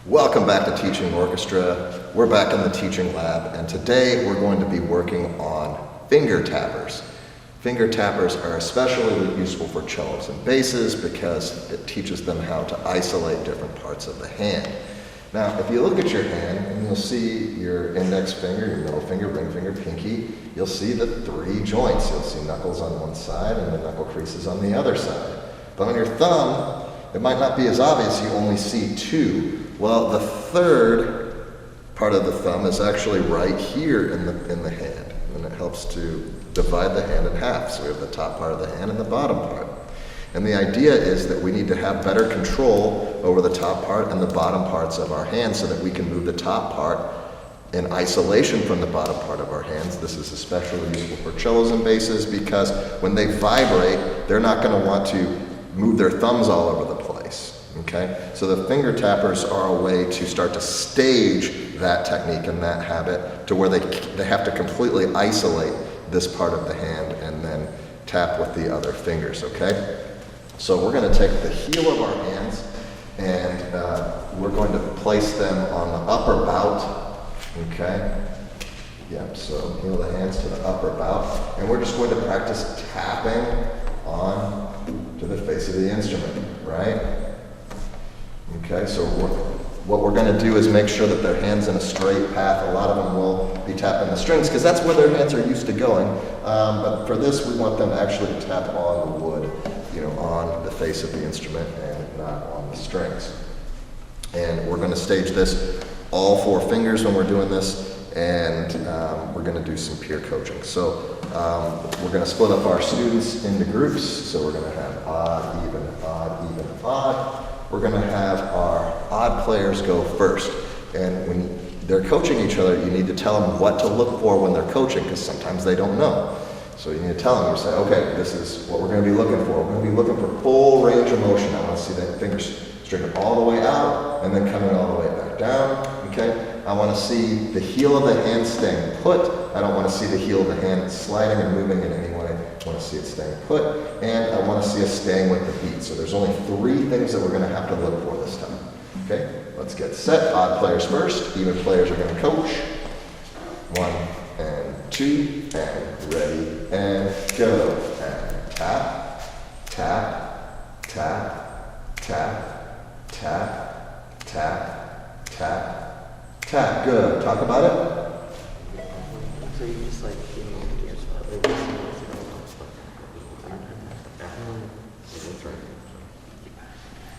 Welcome back to Teaching Orchestra. We're back in the teaching lab, and today we're going to be working on finger tappers. Finger tappers are especially useful for cellos and basses because it teaches them how to isolate different parts of the hand. Now, if you look at your hand, and you'll see your index finger, your middle finger, ring finger, pinky, you'll see the three joints. You'll see knuckles on one side and the knuckle creases on the other side. But on your thumb, it might not be as obvious, you only see two. Well, the third part of the thumb is actually right here in the hand, and it helps to divide the hand in half. So we have the top part of the hand and the bottom part. And the idea is that we need to have better control over the top part and the bottom parts of our hands so that we can move the top part in isolation from the bottom part of our hands. This is especially useful for cellos and basses because when they vibrate, they're not going to want to move their thumbs all over the place. Okay? So the finger tappers are a way to start to stage that technique and that habit to where they have to completely isolate this part of the hand and then tap with the other fingers, okay? So we're going to take the heel of our hands and we're going to place them on the upper bout, okay? Yep, so heel of the hands to the upper bout, and we're just going to practice tapping on to the face of the instrument, right? Okay, so what we're going to do is make sure that their hand's in a straight path. A lot of them will be tapping the strings because that's where their hands are used to going. But for this, we want them actually to tap on the wood, on the face of the instrument and not on the strings. And we're going to stage this all four fingers when we're doing this, and we're going to do some peer coaching. So we're going to split up our students into groups. So we're going to have odd, even, odd, even, odd. We're going to have our odd players go first. And when they're coaching each other, you need to tell them what to look for when they're coaching, because sometimes they don't know. So you need to tell them, you say, okay, this is what we're going to be looking for. We're going to be looking for full range of motion. I want to see that fingers straighten all the way out and then coming all the way back down. Okay? I want to see the heel of the hand staying put. I don't want to see the heel of the hand sliding and moving in any way. I want to see it staying put, and I want to see us staying with the beat. So there's only three things that we're going to have to look for this time. Okay? Let's get set. Odd players first. Even players are going to coach. 1 and 2 and ready and go. And tap, tap, tap, tap, tap, tap, tap, tap. Good. Talk about it. So you just like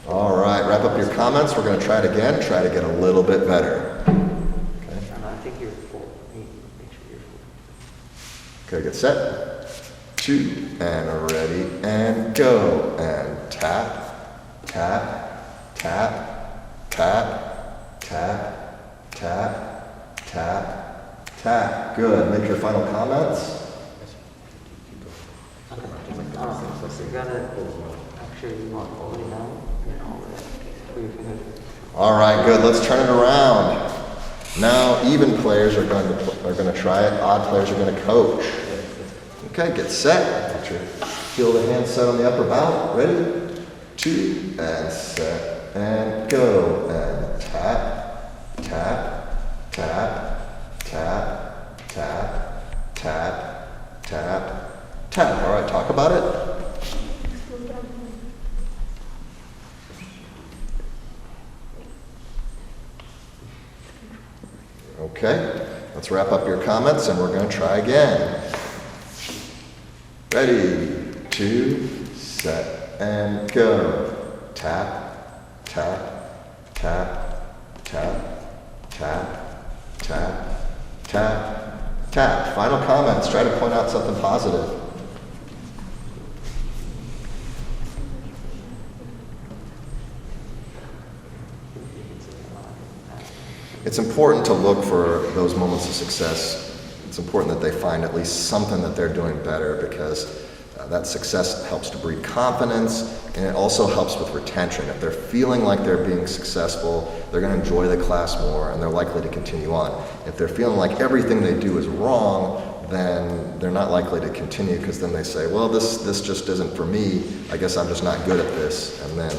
all right, wrap up your comments. We're going to try it again. Try to get a little bit better. Okay. I think you're full. Make sure you're full. Okay, get set. 2 and ready and go. And tap, tap, tap, tap, tap, tap, tap, tap. Good. Make your final comments. So you gotta actually you want all the way down and all the way up. Put your fingers. All right, good. Let's turn it around. Now, even players are going to try it. Odd players are going to coach. Okay, get set. Get your heel of the hand set on the upper bout. Ready? 2 and set and go. And tap, tap, tap, tap, tap, tap, tap, tap. All right, talk about it. Okay, let's wrap up your comments and we're going to try again. Ready, 2, set, and go. Tap, tap, tap, tap, tap, tap, tap, tap. Final comments. Try to point out something positive. It's important to look for those moments of success. It's important that they find at least something that they're doing better because that success helps to breed confidence, and it also helps with retention. If they're feeling like they're being successful, they're going to enjoy the class more and they're likely to continue on. If they're feeling like everything they do is wrong, then they're not likely to continue because then they say, well, this just isn't for me. I guess I'm just not good at this, and then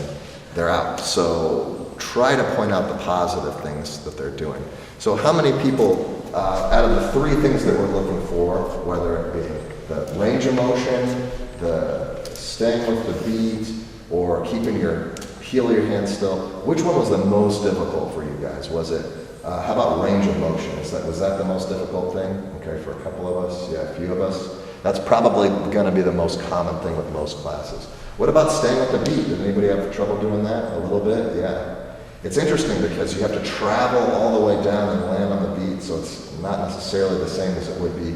they're out. So try to point out the positive things that they're doing. So how many people, out of the three things that we're looking for, whether it be the range of motion, the staying with the beat, or keeping your heel of your hand still, which one was the most difficult for you guys? Was it, how about range of motion? Was that the most difficult thing? Okay, for a couple of us, yeah, a few of us. That's probably going to be the most common thing with most classes. What about staying with the beat? Did anybody have trouble doing that? A little bit? Yeah. It's interesting because you have to travel all the way down and land on the beat, so it's not necessarily the same as it would be,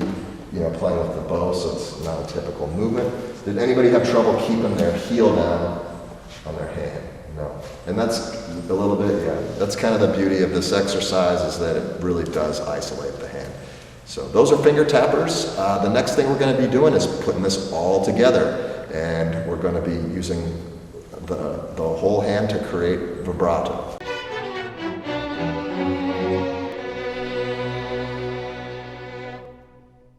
playing with the bow, so it's not a typical movement. Did anybody have trouble keeping their heel down on their hand? No. And that's a little bit, yeah, that's kind of the beauty of this exercise, is that it really does isolate the hand. So those are finger tappers. The next thing we're going to be doing is putting this all together, and we're going to be using the whole hand to create vibrato.